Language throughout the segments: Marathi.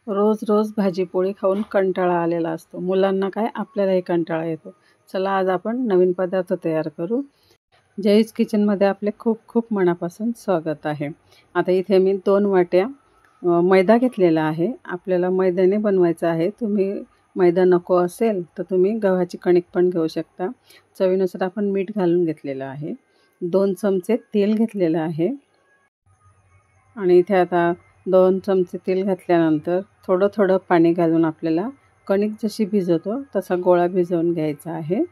रोज रोज भाजीपोळी खाऊन कंटाळा आलेला असतो. मुलांना काय, आपल्यालाही कंटाळा येतो. चला आज आपण नवीन पदार्थ तयार करू. जयच किचनमध्ये आपले खूप खूप मनापासून स्वागत आहे. आता इथे मी 2 वाट्या मैदा घेतलेला आहे. आपल्याला मैद्याने बनवायचं आहे. तुम्ही मैदा नको असेल तर तुम्ही गव्हाची कणिक पण घेऊ शकता. चवीनुसार आपण मीठ घालून घेतलेलं आहे. 2 चमचे तेल घेतलेलं आहे. आणि इथे आता 2 चमचे तेल घातल्यानंतर थोडं थोडं पाणी घालून आपल्याला कणिक जशी भिजवतो तसा गोळा भिजवून घ्यायचा आहे.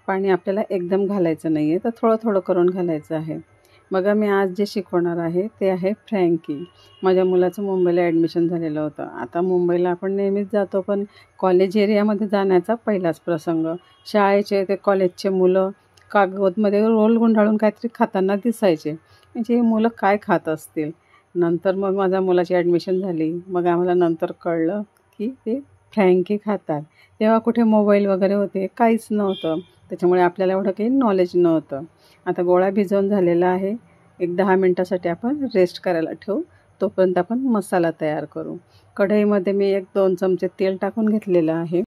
पाणी आपल्याला एकदम घालायचं नाही आहे, तर थोडं थोडं करून घालायचं आहे. बघा, मी आज जे शिकवणार आहे ते आहे फ्रँकी. माझ्या मुलाचं मुंबईला ॲडमिशन झालेलं होतं. आता मुंबईला आपण नेहमीच जातो, पण कॉलेज एरियामध्ये जाण्याचा पहिलाच प्रसंग. शाळेचे ते कॉलेजचे मुलं कागदमध्ये रोल गुंडाळून काहीतरी खाताना दिसायचे. म्हणजे हे मुलं काय खात असतील. नंतर मग माझ्या मुलाची ॲडमिशन झाली. मग आम्हाला नंतर कळलं की ते फ्रँकी खातात. तेव्हा कुठे मोबाईल वगैरे होते, काहीच नव्हतं. त्याच्यामुळे आपल्याला एवढं काही नॉलेज नव्हतं. आता गोळा भिजवून झालेला आहे. एक 10 मिनटासाठी आपण रेस्ट करायला ठेवू. तोपर्यंत आपण मसाला तयार करू. कढईमध्ये मी 1-2 चमचे तेल टाकून घेतलेलं आहे.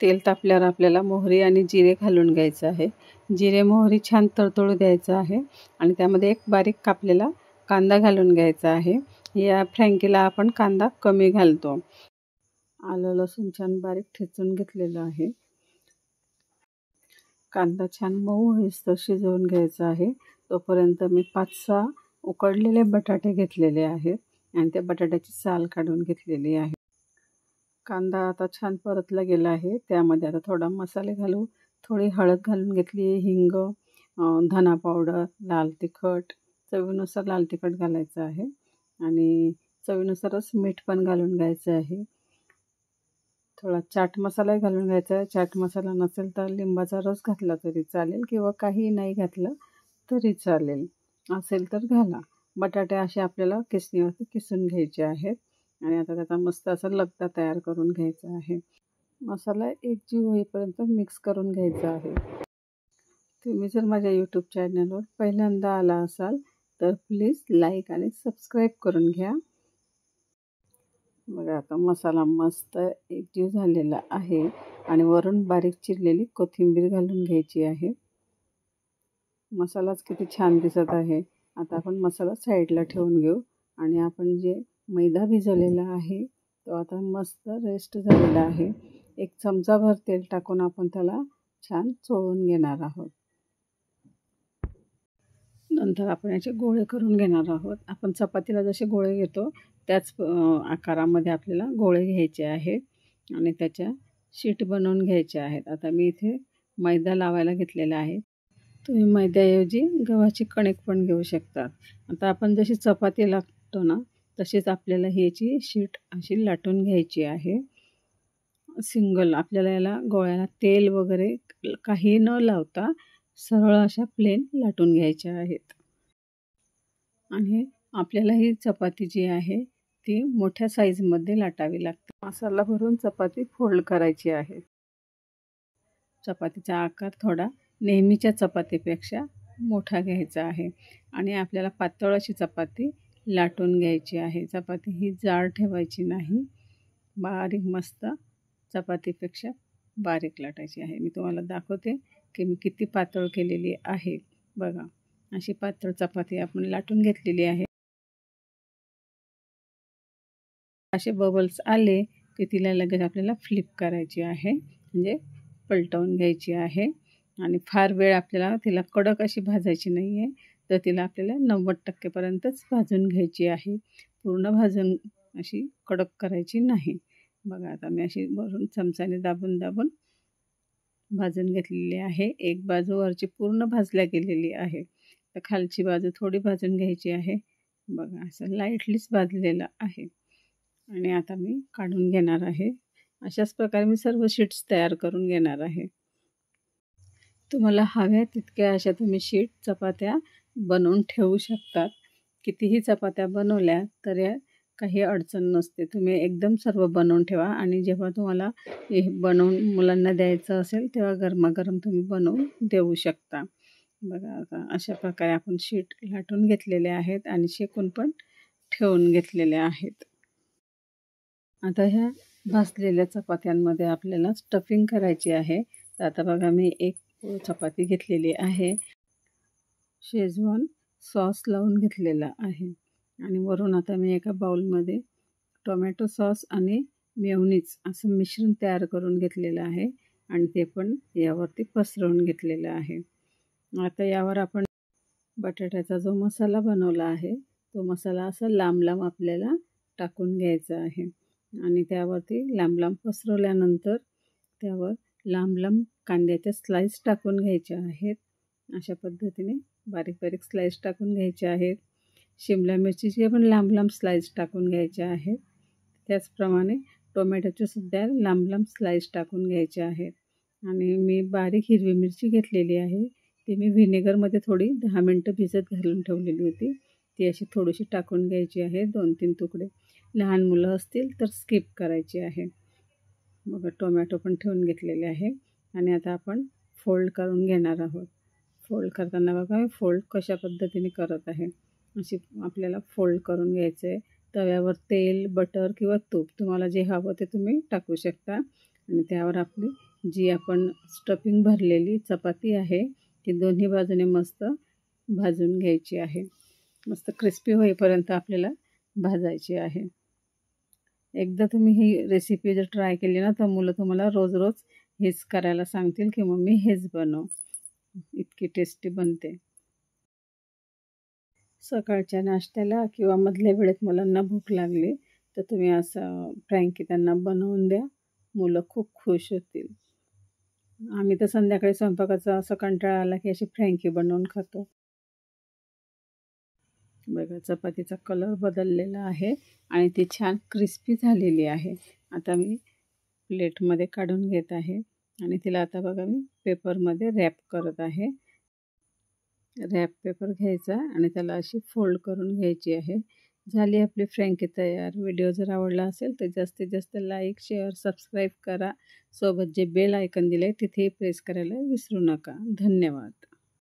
तेल तापल्यावर आपल्याला मोहरी आणि जिरे घालून घ्यायचं आहे. जिरे मोहरी छान तळतळू द्यायचं आहे आणि त्यामध्ये एक बारीक कापलेला कांदा घालून घ्यायचा आहे. या फ्रँकीला आपण कांदा कमी घालतो. आलं लसूण छान बारीक ठेचून घेतलेलं आहे. कांदा छान मऊ होईस्तोवर शिजवून घ्यायचा आहे. तोपर्यंत मी 5-6 उकडलेले बटाटे घेतलेले आहेत आणि त्या बटाट्याची साल काढून घेतलेली आहे. कांदा आता छान परतला गेला आहे. त्यामध्ये आता थोडा मसाले घालू. थोडी हळद घालून घेतली, हिंग, धना पावडर, लाल तिखट, चवीनुसार लाल तिखट घालायचं आहे आणि चवीनुसारच मीठ पण घालून घ्यायचं आहे. थोडा चाट मसालाही घालून घ्यायचा आहे. चाट मसाला नसेल तर लिंबाचा रस घातला तरी चालेल किंवा काही नाही घातलं तरी चालेल. असेल तर घाला. बटाटे असे आपल्याला किसणीवरती किसून घ्यायचे आहेत आणि आता त्याचा मस्त असा लगदा तयार करून घ्यायचा आहे. मसाला एकजीव होईपर्यंत मिक्स करून घ्यायचा आहे. तुम्ही जर माझ्या यूट्यूब चॅनलवर पहिल्यांदा आला असाल तर प्लीज लाईक आणि सबस्क्राईब करून घ्या. बघा, आता मसाला मस्त एकजीव झालेला आहे आणि वरून बारीक चिरलेली कोथिंबीर घालून घ्यायची आहे. मसालाच किती छान दिसत आहे. आता आपण मसाला साईडला ठेवून घेऊ आणि आपण जे मैदा भिजवलेला आहे तो आता मस्त रेस्ट झालेला आहे. 1 चमचाभर तेल टाकून आपण त्याला छान चोळून घेणार आहोत. नंतर आपण याचे गोळे करून घेणार आहोत. आपण चपातीला जसे गोळे घेतो त्याच आकारामध्ये आपल्याला गोळे घ्यायचे आहेत आणि त्याच्या शीट बनवून घ्यायच्या आहेत. आता मी इथे मैदा लावायला घेतलेला आहे. तुम्ही मैद्याऐवजी गव्हाची कणिक पण घेऊ शकता. आता आपण जशी चपाती लाटतो ना, तशीच आपल्याला ह्याची शीट अशी लाटून घ्यायची आहे. सिंगल आपल्याला याला गोळ्याला तेल वगैरे काही न लावता सरळ अशा प्लेन लाटून घ्यायच्या आहेत. आणि आपल्याला ही चपाती जी आहे ती मोठ्या साईजमध्ये लाटावी लागते. मसाला भरून चपाती फोल्ड करायची आहे. चपातीचा आकार थोडा नेहमीच्या चपातीपेक्षा मोठा घ्यायचा आहे आणि आपल्याला पातळ अशी चपाती लाटून घ्यायची आहे. चपाती ही जाड ठेवायची नाही. बारीक मस्त चपातीपेक्षा बारीक लाटायची आहे. मी तुम्हाला दाखवते की मी किती पातळ केलेली आहे. बघा, अशी पातळ चपाती आपण लाटून घेतलेली आहे. असे बबल्स आले की तिला लगेच आपल्याला फ्लिप करायची आहे, म्हणजे पलटवून घ्यायची आहे आणि फार वेळ आपल्याला तिला कडक अशी भाजायची नाही आहे. तर तिला आपल्याला 90% पर्यंतच भाजून घ्यायची आहे. पूर्ण भाजून अशी कडक करायची नाही. बघा, आता मी अशी वरून चमच्याने दाबून दाबून भाजून घेतलेली आहे. एक बाजू वरची पूर्ण भाजल्या गेलेली आहे. तर खालची बाजू थोडी भाजून घ्यायची आहे. बघा, असं लाईटलीच भाजलेलं आहे आणि आता मी काढून घेणार आहे. अशाच प्रकारे मी सर्व शीट्स तयार करून घेणार आहे. तुम्हाला हव्या तितक्या अशा तुम्ही शीट चपात्या बनवून ठेवू शकतात. कितीही चपात्या बनवल्या तरी काही अडचण नसते. तुम्ही एकदम सर्व बनवून ठेवा आणि जेव्हा तुम्हाला हे बनवून मुलांना द्यायचं असेल तेव्हा गरमागरम तुम्ही बनवून देऊ शकता. बघा, आता अशा प्रकारे आपण शीट लाटून घेतलेले आहेत आणि शेकून पण ठेवून घेतलेले आहेत. आता ह्या भाजलेल्या चपात्यांमध्ये आपल्याला स्टफिंग करायची आहे. तर आता बघा मी एक चपाती घेतलेली आहे, शेजवान सॉस लावून घेतलेला आहे आणि वरून आता मी एका बाउलमध्ये टोमॅटो सॉस आणि मेयोनीज असं मिश्रण तयार करून घेतलेलं आहे आणि ते पण यावरती पसरवून घेतलेलं आहे. आता यावर आपण बटाट्याचा जो मसाला बनवला आहे तो मसाला असा लांब लांब आपल्याला टाकून घ्यायचा आहे आणि त्यावरती लांब लांब पसरवल्यानंतर त्यावर लांब लांब कांद्याच्या स्लाईस टाकून घ्यायच्या आहेत. अशा पद्धतीने बारीक बारीक स्लाईस टाकून घ्यायच्या आहेत. शिमला मिरचीचे पण लांब लांब स्लाईस टाकून घ्यायच्या आहेत. त्याचप्रमाणे टोमॅटोचे सुद्धा लांब लांब स्लाईस टाकून घ्यायचे आहेत. आणि मी बारीक हिरवी मिरची घेतलेली आहे, ती मी व्हिनेगरमध्ये थोडी 10 मिनटं भिजत घालून ठेवलेली होती. ती अशी थोडीशी टाकून घ्यायची आहे, 2-3 तुकडे. लहान मुलं असतील तर स्किप करायची आहे. मग टोमॅटो पण ठेवून घेतलेले आहे आणि आता आपण फोल्ड करून घेणार आहोत. फोल्ड करताना बघा मी फोल्ड कशा पद्धतीने करत आहे. अशी आपल्याला फोल्ड करून घ्यायचं आहे. तव्यावर तेल, बटर किंवा तूप तुम्हाला जे हवं ते तुम्ही टाकू शकता आणि त्यावर आपली जी आपण स्टफिंग भरलेली चपाती आहे ती दोन्ही बाजूने मस्त भाजून घ्यायची आहे. मस्त क्रिस्पी होईपर्यंत आपल्याला भाजायची आहे. एकदा तुम्ही ही रेसिपी जर ट्राय केली ना तर मुलं तुम्हाला रोज रोज हेच करायला सांगतील की मम्मी हेच बनव. इतकी टेस्टी बनते. सकाळच्या नाश्त्याला किंवा मधल्या वेळेत मुलांना भूक लागली तर तुम्ही असं फ्रँकी त्यांना बनवून द्या, मुलं खूप खुश होतील. आम्ही तर संध्याकाळी स्वयंपाकाचा असा कंटाळा आला की अशी फ्रँकी बनवून खातो. बघा चपातीचा कलर बदललेला आहे आणि ती छान क्रिस्पी झालेली आहे. आता मी प्लेटमध्ये काढून घेत आहे आणि तिला आता बघा मी पेपरमध्ये रॅप करत आहे. रॅप पेपर घ्यायचा आणि त्याला अशी फोल्ड करून घ्यायची आहे. झाली आपली फ्रँकी तयार. व्हिडिओ जर आवडला असेल तर जास्तीत जास्त लाईक, शेअर, सबस्क्राईब करा. सोबत जे बेल आयकॉन दिले तिथेही प्रेस करायला विसरू नका. धन्यवाद.